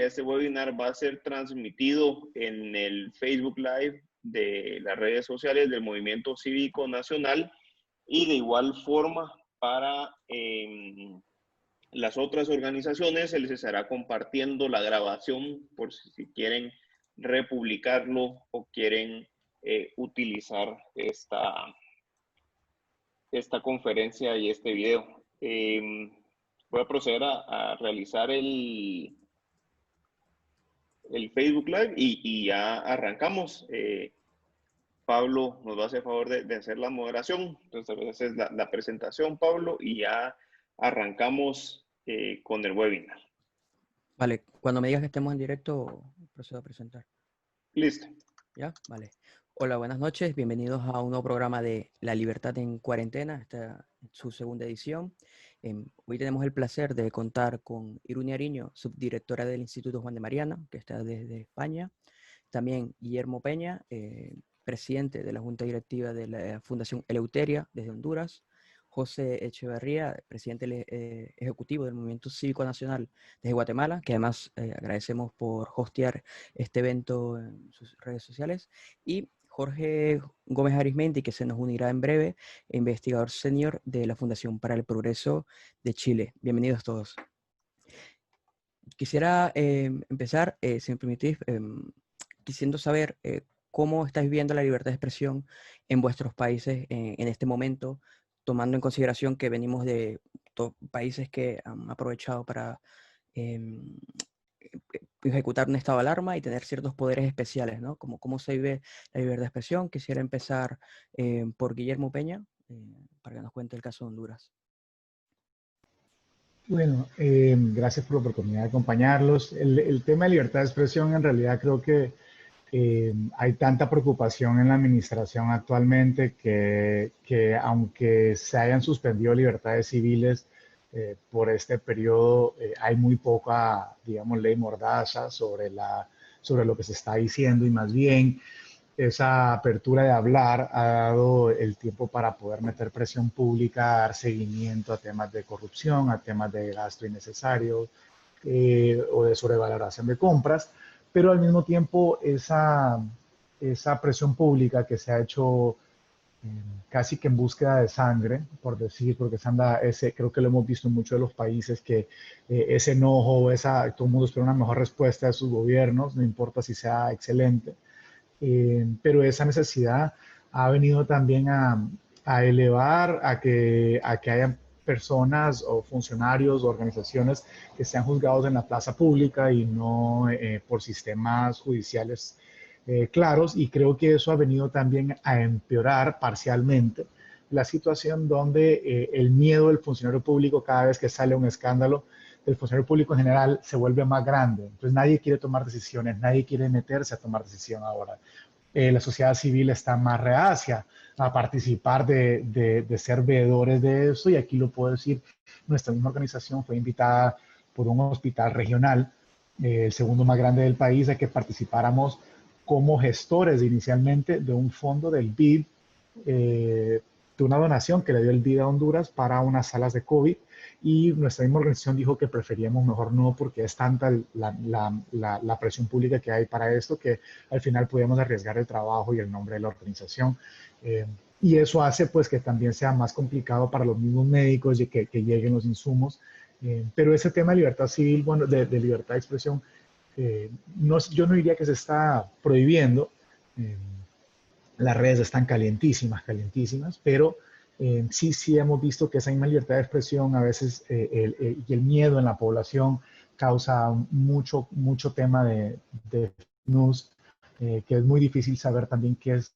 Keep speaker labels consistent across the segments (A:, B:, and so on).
A: este webinar va a ser transmitido en el Facebook Live de las redes sociales del Movimiento Cívico Nacional, y de igual forma para las otras organizaciones se les estará compartiendo la grabación por si quieren republicarlo o quieren utilizar esta conferencia y este video. Voy a proceder a realizar el Facebook Live y ya arrancamos. Pablo nos va a hacer favor de hacer la moderación. Entonces, esa es la presentación, Pablo, y ya arrancamos con el webinar.
B: Vale, cuando me digas que estemos en directo, procedo a presentar.
A: Listo.
B: ¿Ya? Vale. Hola, buenas noches. Bienvenidos a un nuevo programa de La Libertad en Cuarentena. Esta es su segunda edición. Hoy tenemos el placer de contar con Irune Ariño, subdirectora del Instituto Juan de Mariana, que está desde España. También Guillermo Peña, presidente de la Junta Directiva de la Fundación Eleuteria desde Honduras. José Echeverría, presidente ejecutivo del Movimiento Cívico Nacional desde Guatemala, que además agradecemos por hostear este evento en sus redes sociales. Y Jorge Gómez Arismendi, que se nos unirá en breve, investigador senior de la Fundación para el Progreso de Chile. Bienvenidos todos. Quisiera empezar, si me permitís, quisiendo saber cómo estáis viviendo la libertad de expresión en vuestros países en este momento, tomando en consideración que venimos de países que han aprovechado para ejecutar un estado de alarma y tener ciertos poderes especiales, ¿no? ¿Cómo se vive la libertad de expresión? Quisiera empezar por Guillermo Peña, para que nos cuente el caso de Honduras.
C: Bueno, gracias por la oportunidad de acompañarlos. El tema de libertad de expresión, en realidad creo que hay tanta preocupación en la administración actualmente que aunque se hayan suspendido libertades civiles por este periodo, hay muy poca, digamos, ley mordaza sobre lo que se está diciendo, y más bien esa apertura de hablar ha dado el tiempo para poder meter presión pública, dar seguimiento a temas de corrupción, a temas de gasto innecesario o de sobrevaloración de compras, pero al mismo tiempo esa presión pública que se ha hecho casi que en búsqueda de sangre, por decir, porque creo que lo hemos visto en muchos de los países, que ese enojo, todo el mundo espera una mejor respuesta de sus gobiernos, no importa si sea excelente. Pero esa necesidad ha venido también a elevar a que haya personas o funcionarios o organizaciones que sean juzgados en la plaza pública y no por sistemas judiciales claros, y creo que eso ha venido también a empeorar parcialmente la situación donde el miedo del funcionario público cada vez que sale un escándalo del funcionario público en general se vuelve más grande. Entonces nadie quiere tomar decisiones, nadie quiere meterse a tomar decisión ahora. La sociedad civil está más reacia a participar de ser veedores de eso, y aquí lo puedo decir, nuestra misma organización fue invitada por un hospital regional, el segundo más grande del país, a que participáramos como gestores inicialmente de un fondo del BID, de una donación que le dio el BID a Honduras para unas salas de COVID, y nuestra misma organización dijo que preferíamos mejor no, porque es tanta la presión pública que hay para esto, que al final podíamos arriesgar el trabajo y el nombre de la organización. Y eso hace pues que también sea más complicado para los mismos médicos y que lleguen los insumos. Pero ese tema de libertad civil, bueno, de libertad de expresión, yo no diría que se está prohibiendo. Las redes están calientísimas, pero sí hemos visto que esa misma libertad de expresión a veces y el miedo en la población causa mucho tema de news, que es muy difícil saber también qué es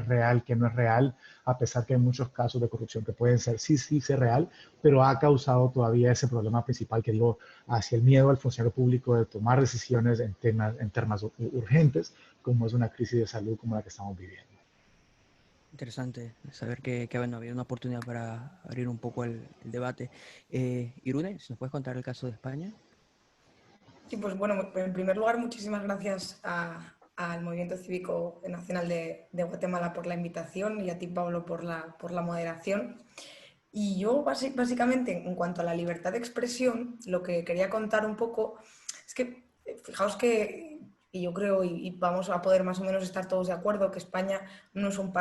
C: real, qué no es real, a pesar que hay muchos casos de corrupción que pueden ser ser real, pero ha causado todavía ese problema principal que digo, hacia el miedo al funcionario público de tomar decisiones en temas urgentes, como es una crisis de salud como la que estamos viviendo.
B: Interesante saber que bueno, había una oportunidad para abrir un poco el debate. Irune, si nos puedes contar el caso de España.
D: Sí, pues bueno, en primer lugar, muchísimas gracias al Movimiento Cívico Nacional de Guatemala por la invitación, y a ti, Pablo, por la moderación. Y yo, básicamente, en cuanto a la libertad de expresión, lo que quería contar un poco es que fijaos que, y yo creo, y vamos a poder más o menos estar todos de acuerdo, que España no es un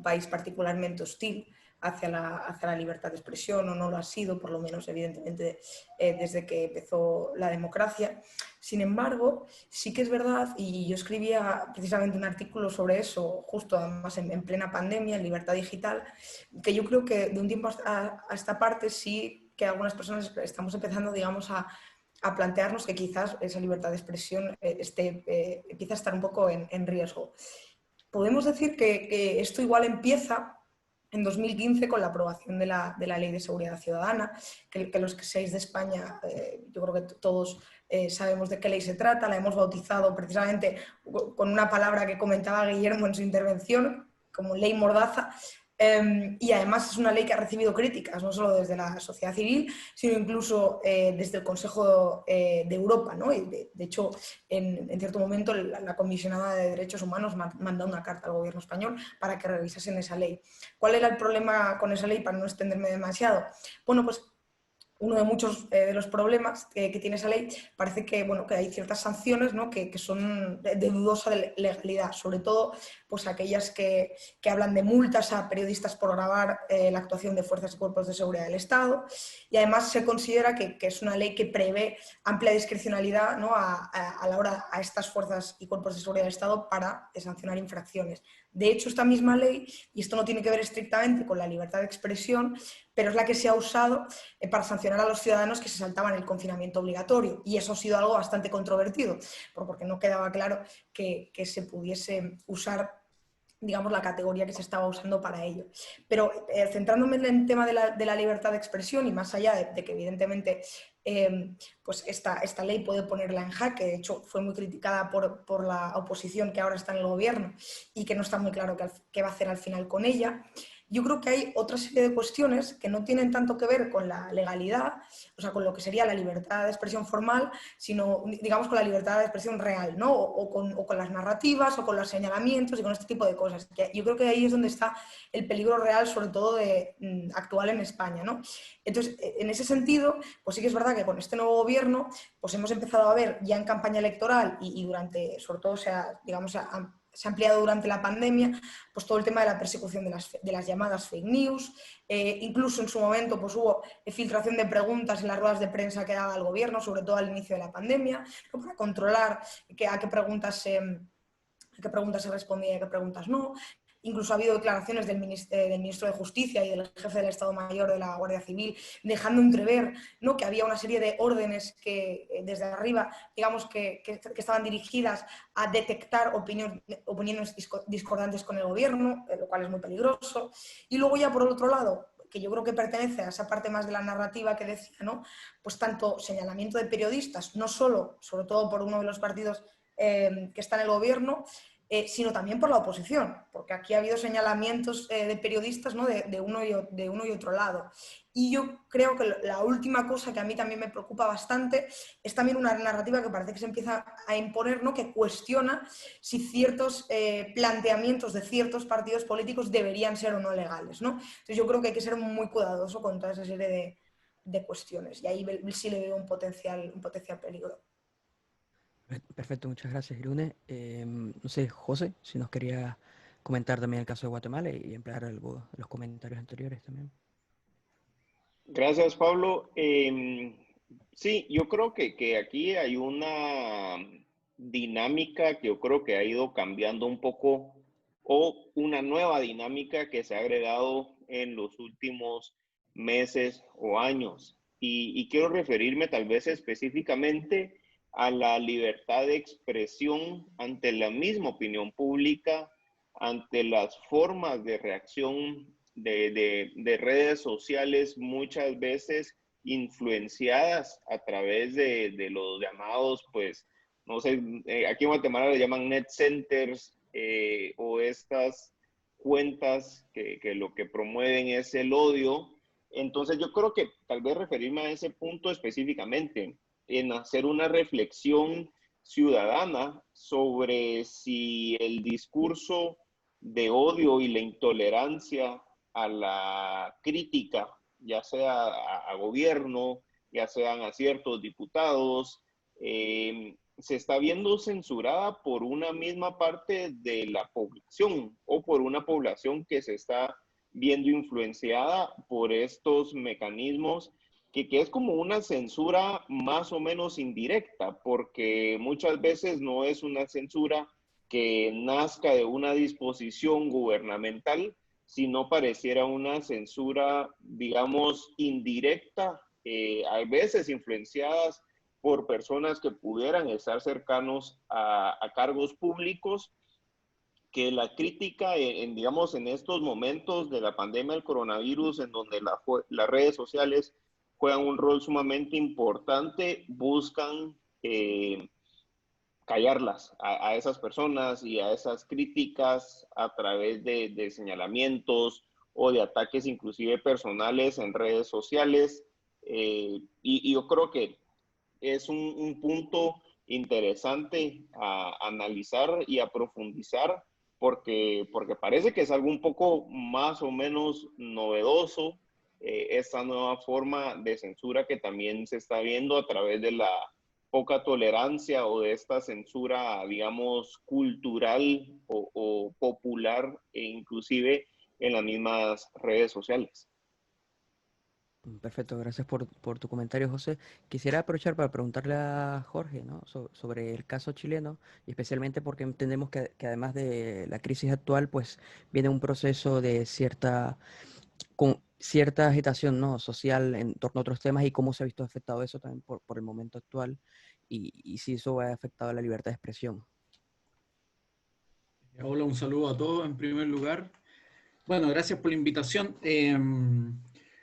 D: país particularmente hostil hacia la libertad de expresión, o no lo ha sido, por lo menos evidentemente desde que empezó la democracia. Sin embargo, sí que es verdad, y yo escribía precisamente un artículo sobre eso, justo además en plena pandemia, en Libertad Digital, que yo creo que de un tiempo a esta parte sí que algunas personas estamos empezando, digamos, a plantearnos que quizás esa libertad de expresión empieza a estar un poco en riesgo. Podemos decir que esto igual empieza en 2015 con la aprobación de la Ley de Seguridad Ciudadana, que los que seáis de España, yo creo que todos sabemos de qué ley se trata, la hemos bautizado precisamente con una palabra que comentaba Guillermo en su intervención, como ley mordaza. Y además es una ley que ha recibido críticas, no solo desde la sociedad civil, sino incluso desde el Consejo de Europa, ¿no? Y de hecho, en cierto momento, la comisionada de Derechos Humanos mandó una carta al gobierno español para que revisasen esa ley. ¿Cuál era el problema con esa ley, para no extenderme demasiado? Bueno, pues uno de muchos de los problemas que tiene esa ley, parece que, bueno, que hay ciertas sanciones, ¿no? que son de dudosa legalidad, sobre todo pues, aquellas que hablan de multas a periodistas por grabar la actuación de fuerzas y cuerpos de seguridad del Estado, y además se considera que es una ley que prevé amplia discrecionalidad, ¿no? a la hora a estas fuerzas y cuerpos de seguridad del Estado para sancionar infracciones. De hecho, esta misma ley, y esto no tiene que ver estrictamente con la libertad de expresión, pero es la que se ha usado para sancionar a los ciudadanos que se saltaban el confinamiento obligatorio. Y eso ha sido algo bastante controvertido, porque no quedaba claro que se pudiese usar, digamos, la categoría que se estaba usando para ello. Pero centrándome en el tema de la libertad de expresión, y más allá de que evidentemente pues esta ley puede ponerla en jaque, de hecho fue muy criticada por la oposición que ahora está en el gobierno y que no está muy claro qué va a hacer al final con ella. Yo creo que hay otra serie de cuestiones que no tienen tanto que ver con la legalidad, o sea, con lo que sería la libertad de expresión formal, sino, digamos, con la libertad de expresión real, ¿no? O con las narrativas, o con los señalamientos y con este tipo de cosas. Yo creo que ahí es donde está el peligro real, sobre todo actual en España, ¿no? Entonces, en ese sentido, pues sí que es verdad que con este nuevo gobierno, pues hemos empezado a ver ya en campaña electoral y durante, sobre todo, se ha ampliado durante la pandemia, pues todo el tema de la persecución de las llamadas fake news. Incluso en su momento pues hubo filtración de preguntas en las ruedas de prensa que daba el gobierno, sobre todo al inicio de la pandemia, ¿no? Para controlar a qué preguntas se respondía y a qué preguntas no. Incluso ha habido declaraciones del ministro de Justicia y del jefe del Estado Mayor de la Guardia Civil dejando entrever, ¿no? que había una serie de órdenes que desde arriba, digamos, que estaban dirigidas a detectar opiniones discordantes con el gobierno, lo cual es muy peligroso. Y luego ya por el otro lado, que yo creo que pertenece a esa parte más de la narrativa que decía, ¿no? Pues tanto señalamiento de periodistas, no solo, sobre todo por uno de los partidos que está en el gobierno, sino también por la oposición, porque aquí ha habido señalamientos de periodistas, ¿no? de uno y otro lado. Y yo creo que la última cosa que a mí también me preocupa bastante es también una narrativa que parece que se empieza a imponer, ¿no? que cuestiona si ciertos planteamientos de ciertos partidos políticos deberían ser o no legales, ¿no? Entonces yo creo que hay que ser muy cuidadoso con toda esa serie de cuestiones, y ahí sí le veo un potencial peligro.
B: Perfecto, muchas gracias, Irune. No sé, José, si nos quería comentar también el caso de Guatemala y emplear algo de los comentarios anteriores también.
A: Gracias, Pablo. Sí, yo creo que aquí hay una dinámica que yo creo que ha ido cambiando un poco, o una nueva dinámica que se ha agregado en los últimos meses o años. Y quiero referirme tal vez específicamente a la libertad de expresión ante la misma opinión pública, ante las formas de reacción de redes sociales, muchas veces influenciadas a través de los llamados, pues, no sé, aquí en Guatemala le llaman net centers, o estas cuentas que lo que promueven es el odio. Entonces yo creo que tal vez referirme a ese punto específicamente, en hacer una reflexión ciudadana sobre si el discurso de odio y la intolerancia a la crítica, ya sea a gobierno, ya sean a ciertos diputados, se está viendo censurada por una misma parte de la población o por una población que se está viendo influenciada por estos mecanismos que es como una censura más o menos indirecta, porque muchas veces no es una censura que nazca de una disposición gubernamental, sino pareciera una censura, digamos, indirecta, a veces influenciadas por personas que pudieran estar cercanos a cargos públicos, que la crítica, digamos, en estos momentos de la pandemia del coronavirus, en donde las redes sociales juegan un rol sumamente importante, buscan callarlas a esas personas y a esas críticas a través de señalamientos o de ataques inclusive personales en redes sociales. Y yo creo que es un punto interesante a analizar y a profundizar porque parece que es algo un poco más o menos novedoso, esta nueva forma de censura que también se está viendo a través de la poca tolerancia o de esta censura, digamos, cultural o popular e inclusive en las mismas redes sociales.
B: Perfecto, gracias por tu comentario, José. Quisiera aprovechar para preguntarle a Jorge, ¿no? Sobre el caso chileno, y especialmente porque entendemos que además de la crisis actual, pues viene un proceso de con cierta agitación, ¿no? social en torno a otros temas y cómo se ha visto afectado eso también por el momento actual y si eso ha afectado a la libertad de expresión.
E: Hola, un saludo a todos en primer lugar. Bueno, gracias por la invitación.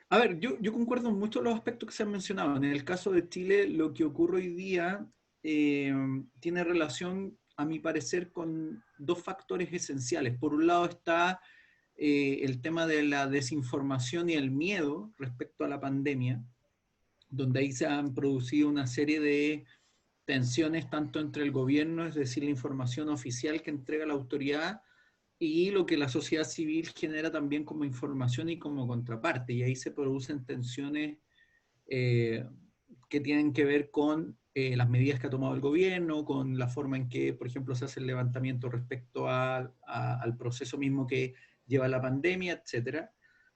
E: A ver, yo concuerdo en muchos de los aspectos que se han mencionado. En el caso de Chile, lo que ocurre hoy día tiene relación, a mi parecer, con dos factores esenciales. Por un lado está el tema de la desinformación y el miedo respecto a la pandemia, donde ahí se han producido una serie de tensiones tanto entre el gobierno, es decir, la información oficial que entrega la autoridad, y lo que la sociedad civil genera también como información y como contraparte. Y ahí se producen tensiones que tienen que ver con las medidas que ha tomado el gobierno, con la forma en que, por ejemplo, se hace el levantamiento respecto al proceso mismo que lleva la pandemia, etcétera.